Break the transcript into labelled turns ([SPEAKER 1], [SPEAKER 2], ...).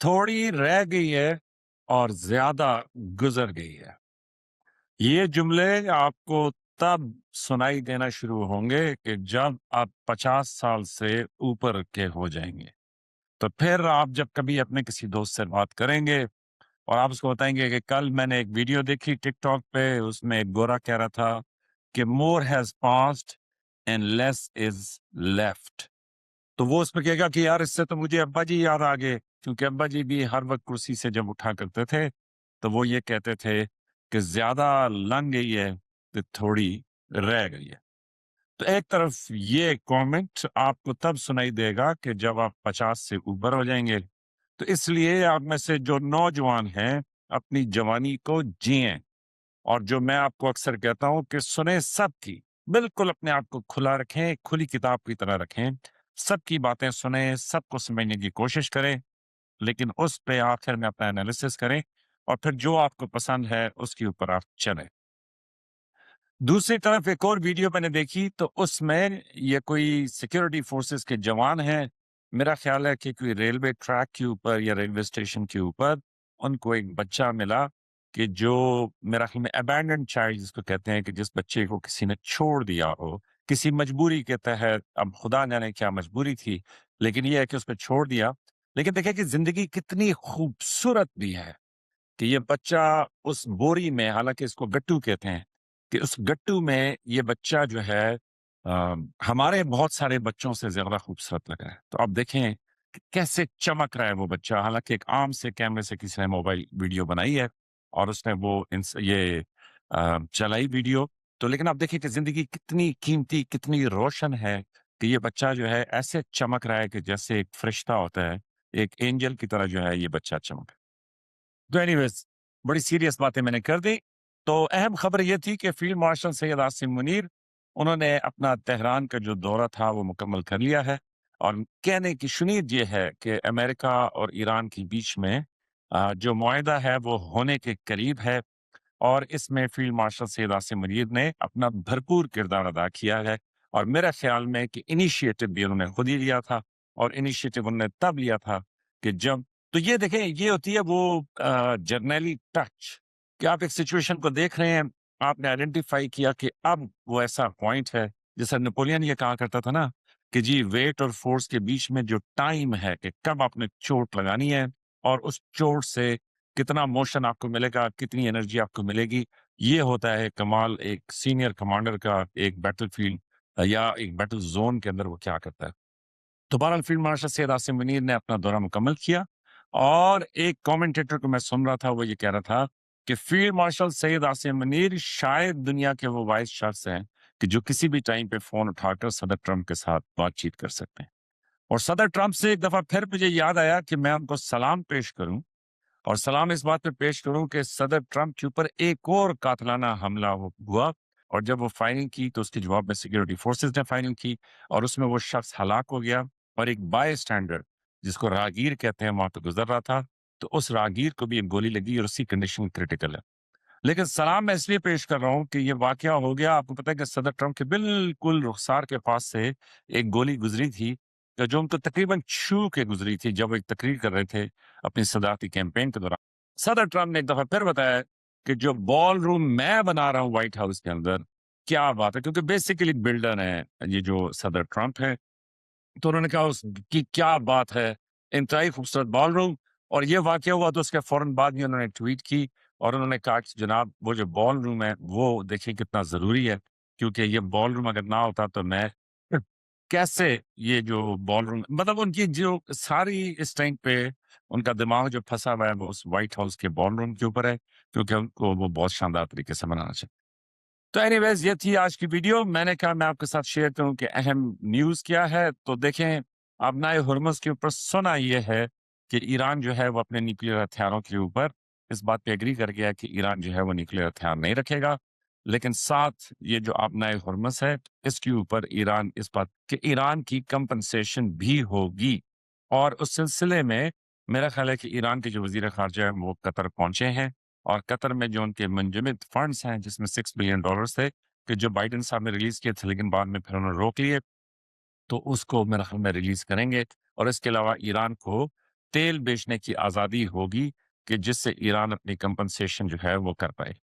[SPEAKER 1] تھوڑی رہ گئی ہے اور زیادہ گزر گئی ہے۔ یہ جملے آپ کو تب سنائی دینا شروع ہوں گے کہ جب آپ 50 سال سے اوپر کے ہو جائیں گے۔ تو پھر آپ جب کبھی اپنے کسی دوست سے بات کریں گے اور آپ اس کو بتائیں گے کہ کل میں نے ایک ویڈیو دیکھی ٹک ٹاک پہ، اس میں ایک گورا کہہ رہا تھا کہ more has passed and less is left, تو وہ اس میں کہے گا کہ یار اس سے تو مجھے ابا جی یاد آ گئے، کیونکہ ابا جی بھی ہر وقت کرسی سے جب اٹھا کرتے تھے تو وہ یہ کہتے تھے کہ زیادہ لنگ گئی ہے تو تھوڑی رہ گئی ہے۔ تو ایک طرف یہ کامنٹ آپ کو تب سنائی دے گا کہ جب آپ 50 سے اوپر ہو جائیں گے، تو اس لیے آپ میں سے جو نوجوان ہیں اپنی جوانی کو جئیں، اور جو میں آپ کو اکثر کہتا ہوں کہ سنیں سب کی، بالکل اپنے آپ کو کھلا رکھیں، کھلی کتاب کی طرح رکھیں، سب کی باتیں سنیں، سب کو سمجھنے کی کوشش کریں، لیکن اس پہ آخر میں اپنا انالیسس کریں اور پھر جو آپ کو پسند ہے اس کے اوپر آپ چلیں۔ دوسری طرف ایک اور ویڈیو میں نے دیکھی تو اس میں یہ کوئی سیکیورٹی فورسز کے جوان ہیں، میرا خیال ہے کہ کوئی ریلوے ٹریک کے اوپر یا ریلوے اسٹیشن کے اوپر ان کو ایک بچہ ملا کہ جو میرا خیال میں ابینڈنڈ چائلڈ جس کو کہتے ہیں، کہ جس بچے کو کسی نے چھوڑ دیا ہو کسی مجبوری کے تحت، اب خدا جانے کیا مجبوری تھی، لیکن یہ ہے کہ اس پہ چھوڑ دیا۔ لیکن دیکھیں کہ زندگی کتنی خوبصورت بھی ہے کہ یہ بچہ اس بوری میں، حالانکہ اس کو گٹو کہتے ہیں، کہ اس گٹو میں یہ بچہ جو ہے ہمارے بہت سارے بچوں سے زیادہ خوبصورت لگ رہا ہے۔ تو آپ دیکھیں کہ کیسے چمک رہا ہے وہ بچہ، حالانکہ ایک عام سے کیمرے سے کسی نے موبائل ویڈیو بنائی ہے اور اس نے وہ یہ چلائی ویڈیو، تو لیکن آپ دیکھیں کہ زندگی کتنی قیمتی، کتنی روشن ہے کہ یہ بچہ جو ہے ایسے چمک رہا ہے کہ جیسے ایک فرشتہ ہوتا ہے، ایک اینجل کی طرح جو ہے یہ بچہ چمک۔ تو اینی ویز بڑی سیریس باتیں میں نے کر دی۔ تو اہم خبر یہ تھی کہ فیلڈ مارشل سید عاصم منیر انہوں نے اپنا تہران کا جو دورہ تھا وہ مکمل کر لیا ہے، اور کہنے کی شنید یہ ہے کہ امریکہ اور ایران کے بیچ میں جو معاہدہ ہے وہ ہونے کے قریب ہے، اور اس میں فیلڈ مارشل سید عاصم منیر نے اپنا بھرپور کردار ادا کیا ہے، اور میرا خیال میں کہ انیشیٹو بھی انہوں نے خود ہی لیا تھا، اور انیشیٹو انہوں نے تب لیا تھا کہ جب، تو یہ دیکھیں یہ ہوتی ہے وہ جرنیلی ٹچ، کہ آپ ایک سچویشن کو دیکھ رہے ہیں، آپ نے آئیڈینٹیفائی کیا کہ اب وہ ایسا پوائنٹ ہے، جیسا نیپولین یہ کہا کرتا تھا نا کہ جی ویٹ اور فورس کے بیچ میں جو ٹائم ہے کہ کب آپ نے چوٹ لگانی ہے، اور اس چوٹ سے کتنا موشن آپ کو ملے گا، کتنی انرجی آپ کو ملے گی، یہ ہوتا ہے کمال ایک سینئر کمانڈر کا ایک بیٹل فیلڈ یا ایک بیٹل زون کے اندر وہ کیا کرتا ہے۔ تو بہرحال فیلڈ مارشل سید عاصم منیر نے اپنا دورہ مکمل کیا، اور ایک کامنٹیٹر کو میں سن رہا تھا، وہ یہ کہہ رہا تھا کہ فیلڈ مارشل سید عاصم منیر شاید دنیا کے وہ واحد شخص ہیں کہ جو کسی بھی ٹائم پہ فون اٹھا کر صدر ٹرمپ کے ساتھ بات چیت کر سکتے ہیں۔ اور صدر ٹرمپ سے ایک دفعہ پھر مجھے یاد آیا کہ میں ان کو سلام پیش کروں، اور سلام اس بات پہ پیش کروں کہ صدر ٹرمپ کے اوپر ایک اور قاتلانہ حملہ ہوا، اور جب وہ فائرنگ کی تو اس کے جواب میں سیکورٹی فورسز نے فائرنگ کی، اور اس میں وہ شخص ہلاک ہو گیا، اور ایک بائی اسٹینڈر جس کو راہگیر کہتے ہیں وہاں پہ گزر رہا تھا، تو اس راہگیر کو بھی ایک گولی لگی اور اسی کنڈیشن کریٹیکل ہے۔ لیکن سلام میں اس لیے پیش کر رہا ہوں کہ یہ واقعہ ہو گیا، آپ کو پتہ ہے کہ صدر ٹرمپ کے بالکل رخسار کے پاس سے ایک گولی گزری تھی، جو ان کو تقریباً چھو کے گزری تھی جب وہ ایک تقریر کر رہے تھے اپنی صدارتی کیمپین کے دوران۔ صدر ٹرمپ نے ایک دفعہ پھر بتایا کہ جو بال روم میں بنا رہا ہوں وائٹ ہاؤس کے اندر، کیا بات ہے، کیونکہ بیسیکلی بلڈر ہیں یہ جو صدر ٹرمپ ہے، تو انہوں نے کہا اس کی کیا بات ہے، انتہائی خوبصورت بال روم، اور یہ واقعہ ہوا تو اس کے فوراً بعد ہی انہوں نے ٹویٹ کی، اور انہوں نے کہا کہ جناب وہ جو بال روم ہے وہ دیکھیں کتنا ضروری ہے، کیونکہ یہ بال روم اگر نہ ہوتا تو میں کیسے یہ جو بال روم، مطلب ان کی جو ساری اس ٹائم پہ ان کا دماغ جو پھنسا ہوا ہے وہ اس وائٹ ہاؤس کے بال روم کے اوپر ہے، کیونکہ ان کو وہ بہت شاندار طریقے سے بنانا چاہتے ہیں۔ تو اینی ویز یہ تھی آج کی ویڈیو، میں نے کہا میں آپ کے ساتھ شیئر کروں کہ اہم نیوز کیا ہے۔ تو دیکھیں آبنائے ہرمز کے اوپر سنا یہ ہے کہ ایران جو ہے وہ اپنے نیوکلیئر ہتھیاروں کے اوپر اس بات پہ ایگری کر گیا کہ ایران جو ہے وہ نیوکلیئر ہتھیار نہیں رکھے گا، لیکن ساتھ یہ جو آبنائے ہرمز ہے اس کے اوپر ایران اس بات کہ ایران کی کمپنسیشن بھی ہوگی، اور اس سلسلے میں میرا خیال ہے کہ ایران کے جو وزیر خارجہ ہیں وہ قطر پہنچے ہیں، اور قطر میں جو ان کے منجمد فنڈز ہیں جس میں $6 بلین تھے کہ جو بائیڈن صاحب نے ریلیز کیے تھے لیکن بعد میں پھر انہوں نے روک لیے، تو اس کو میرا خیال میں ریلیز کریں گے، اور اس کے علاوہ ایران کو تیل بیچنے کی آزادی ہوگی کہ جس سے ایران اپنی کمپنسیشن جو ہے وہ کر پائے۔